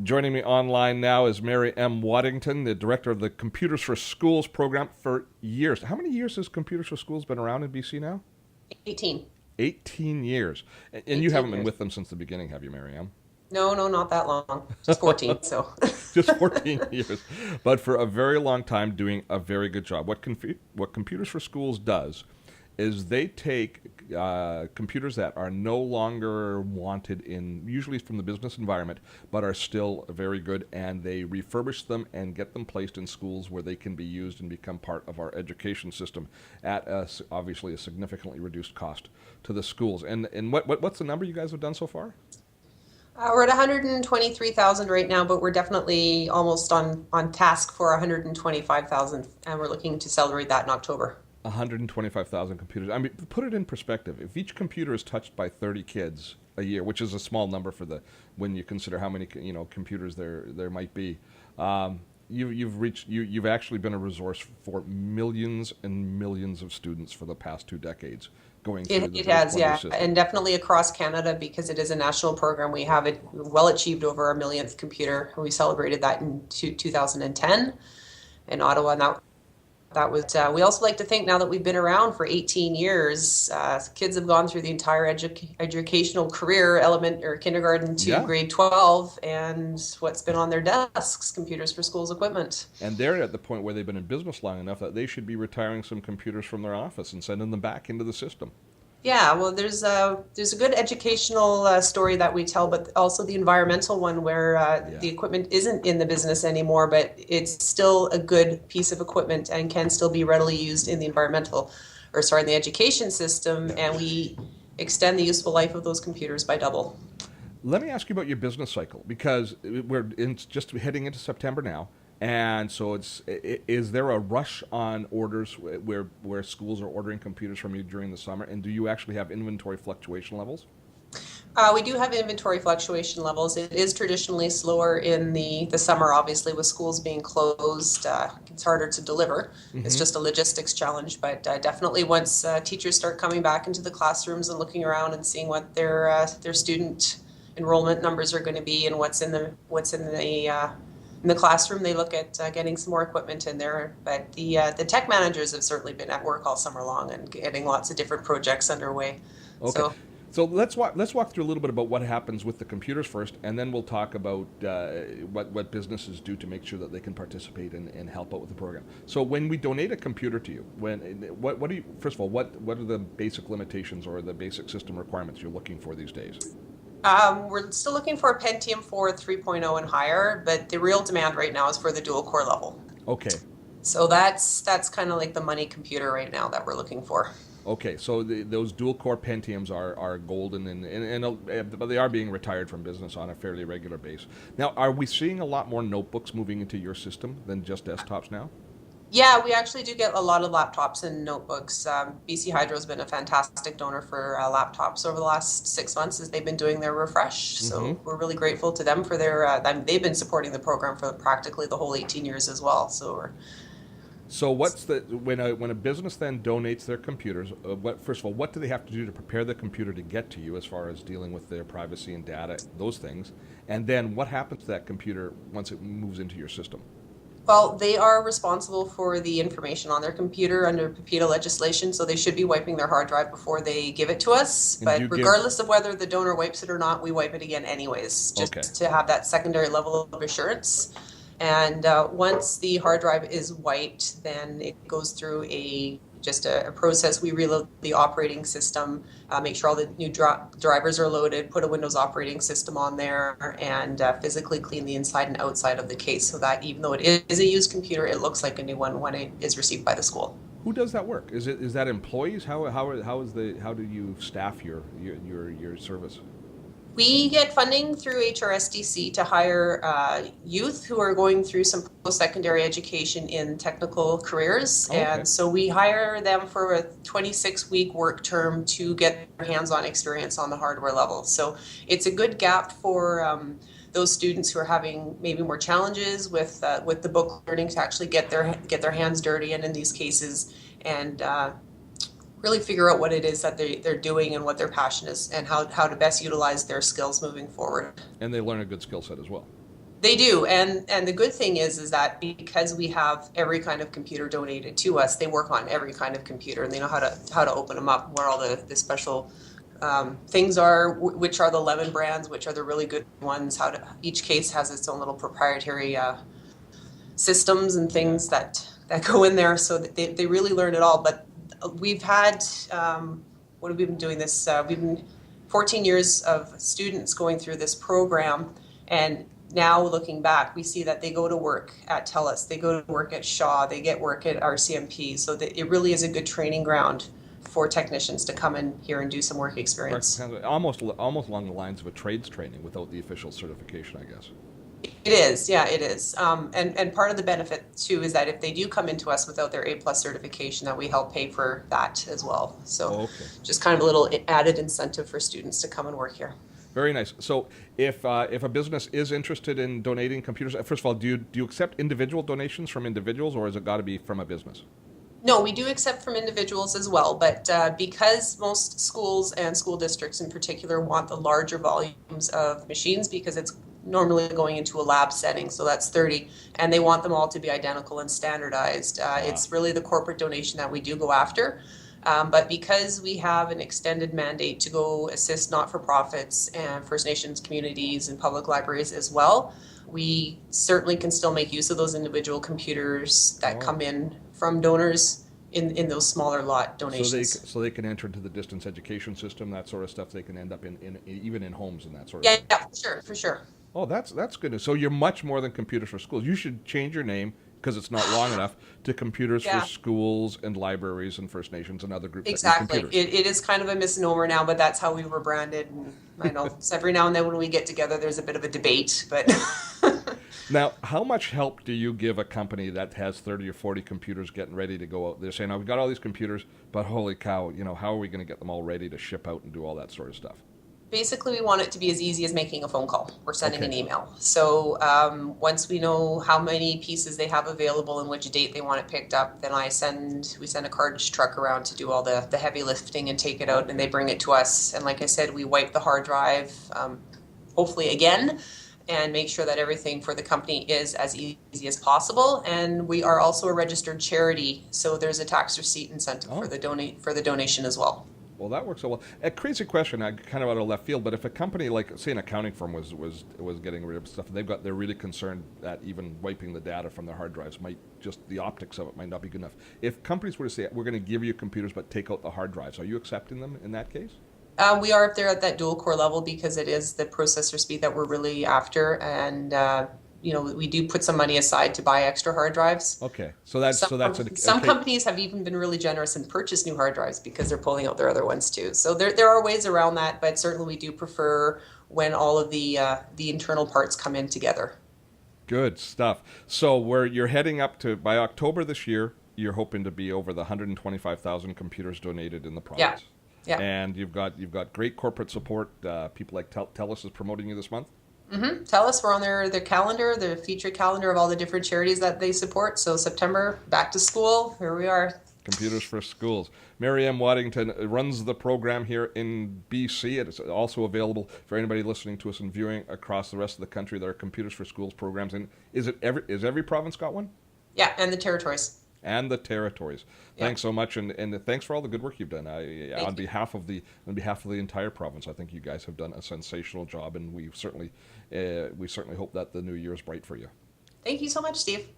Joining me online now is Mary M. Waddington, the director of the Computers for Schools program for years. How many years has Computers for Schools been around in BC now? 18. 18 years. And you 18 haven't been years. with them since the beginning, have you, Mary M.? No, no, not that long. Just 14, so. Just 14 years. But for a very long time doing a very good job. What Computers for Schools does is they take computers that are no longer wanted in, usually from the business environment, but are still very good, and they refurbish them and get them placed in schools where they can be used and become part of our education system at obviously a significantly reduced cost to the schools. And what's the number you guys have done so far? We're at 123,000 right now, but we're definitely almost on task for 125,000, and we're looking to celebrate that in October. 125,000 computers. I mean, put it in perspective. If each computer is touched by 30 kids a year, which is a small number for the when you consider how many computers there might be, you've actually been a resource for millions and millions of students for the past 2 decades going through It the has, wonderful yeah, system. and definitely across Canada because it is a national program. We have it well achieved over our millionth computer. We celebrated that in 2010 in Ottawa, and that was, we also like to think now that we've been around for 18 years, kids have gone through the entire educational career, element or kindergarten to Yeah, grade 12, and what's been on their desks, computers for schools equipment. and they're at the point where they've been in business long enough that they should be retiring some computers from their office and sending them back into the system. Yeah, well, there's a good educational story that we tell, but also the environmental one where Yeah. the equipment isn't in the business anymore, but it's still a good piece of equipment and can still be readily used in the in the education system, and we extend the useful life of those computers by double. Let me ask you about your business cycle because just heading into September now, and so is there a rush on orders where schools are ordering computers from you during the summer, and do you actually have inventory fluctuation levels? We do have inventory fluctuation levels. It is traditionally slower in the summer, obviously, with schools being closed. It's harder to deliver. It's Mm-hmm. just a logistics challenge. But definitely, once teachers start coming back into the classrooms and looking around and seeing what their student enrollment numbers are going to be and what's in the classroom, they look at getting some more equipment in there. But the tech managers have certainly been at work all summer long and getting lots of different projects underway. Okay. So. So let's walk through a little bit about what happens with the computers first, and then we'll talk about what businesses do to make sure that they can participate and help out with the program. So when we donate a computer to you, what do you first of all what are the basic limitations or the basic system requirements you're looking for these days? We're still looking for a Pentium 4 3.0 and higher, but the real demand right now is for the dual core level. Okay. So that's kind of like the money computer right now that we're looking for. Okay, so those dual core Pentiums are golden, but they are being retired from business on a fairly regular basis. Now, are we seeing a lot more notebooks moving into your system than just desktops now? Yeah, we actually do get a lot of laptops and notebooks. BC Hydro has been a fantastic donor for laptops over the last 6 months as they've been doing their refresh. Mm-hmm. So we're really grateful to them for they've been supporting the program for practically the whole 18 years as well. So we're So what's the when a business then donates their computers? What first of all, what do they have to do to prepare the computer to get to you, as far as dealing with their privacy and data, those things, and then what happens to that computer once it moves into your system? Well, they are responsible for the information on their computer under PIPEDA legislation, so they should be wiping their hard drive before they give it to us. And But you give regardless of whether the donor wipes it or not, we wipe it again anyways, okay, just to have that secondary level of assurance. And once the hard drive is wiped, then it goes through a process. We reload the operating system, make sure all the new drivers are loaded, put a Windows operating system on there, and physically clean the inside and outside of the case so that even though it is a used computer, it looks like a new one when it is received by the school. who does that work? Is that employees? How do you staff your service? We get funding through HRSDC to hire youth who are going through some post-secondary education in technical careers. Okay. And so we hire them for a 26-week work term to get their hands-on experience on the hardware level. So it's a good gap for those students who are having maybe more challenges with the book learning to actually get their hands dirty and in these cases and really figure out what it is that they're doing and what their passion is and how to best utilize their skills moving forward. And they learn a good skill set as well. They do, and the good thing is that because we have every kind of computer donated to us, they work on every kind of computer, and they know how to open them up, where all the special things are, which are the lemon brands, which are the really good ones. Each case has its own little proprietary systems and Yeah. things that go in there, so that they really learn it all. But we've had what have we been doing this? We've been 14 years of students going through this program, and now looking back, we see that they go to work at TELUS, they go to work at Shaw, they get work at RCMP, so that it really is a good training ground for technicians to come in here and do some work experience. Almost along the lines of a trades training without the official certification, I guess. It is, yeah, it is. And part of the benefit too is that if they do come into us without their A+ certification, that we help pay for that as well. So Okay. just kind of a little added incentive for students to come and work here. Very nice. So, if a business is interested in donating computers, first of all, do you accept individual donations from individuals, or has it got to be from a business? No, we do accept from individuals as well, but because most schools and school districts in particular want the larger volumes of machines, because it's normally going into a lab setting, so that's 30, and they want them all to be identical and standardized. It's really the corporate donation that we do go after. But because we have an extended mandate to go assist not-for-profits and First Nations communities and public libraries as well, we certainly can still make use of those individual computers that come in from donors in those smaller lot donations. So they can enter into the distance education system, that sort of stuff. They can end up in even in homes and that sort of Yeah, thing. yeah, for sure. Oh, that's good. So you're much more than Computers for Schools. You should change your name, because it's not long enough, to Computers Yeah. for Schools and Libraries and First Nations and other groups that need Exactly. computers. It is kind of a misnomer now, but that's how we were branded. And I know so every now and then when we get together, there's a bit of a debate, but Now, how much help do you give a company that has 30 or 40 computers getting ready to go out? They're saying, "Oh, we've got all these computers, but holy cow, how are we going to get them all ready to ship out and do all that sort of stuff?" basically we want it to be as easy as making a phone call or sending an Okay. email. So once we know how many pieces they have available and which date they want it picked up, then we send a cartage truck around to do all the heavy lifting and take it out, and they bring it to us. And like I said, we wipe the hard drive, hopefully again, and make sure that everything for the company is as easy as possible. And we are also a registered charity, so there's a tax receipt incentive Oh. for the donation as well. Well, that works so well. A crazy question, kind of out of left field, but if a company like, say, an accounting firm was getting rid of stuff, and they're really concerned that even wiping the data from their hard drives the optics of it might not be good enough. If companies were to say, "We're going to give you computers, but take out the hard drives," are you accepting them in that case? We are up there at that dual core level because it is the processor speed that we're really after, and we do put some money aside to buy extra hard drives. Okay, so that's Some companies have even been really generous and purchased new hard drives because they're pulling out their other ones too. So there are ways around that, but certainly we do prefer when all of the internal parts come in together. Good stuff. So you're heading up to, by October this year, you're hoping to be over the 125,000 computers donated in the province. Yeah. And you've got great corporate support. People like TELUS is promoting you this month. Tell us, we're on their calendar, the featured calendar of all the different charities that they support. So September, back to school, here we are. Computers for Schools. Mary M. Waddington runs the program here in BC. It is also available for anybody listening to us and viewing across the rest of the country. There are Computers for Schools programs. And is every province got one? Yeah, and the territories. And the territories. Yeah. Thanks so much, and thanks for all the good work you've done. On you. behalf of the entire province, I think you guys have done a sensational job, and we certainly hope that the new year is bright for you. Thank you so much, Steve.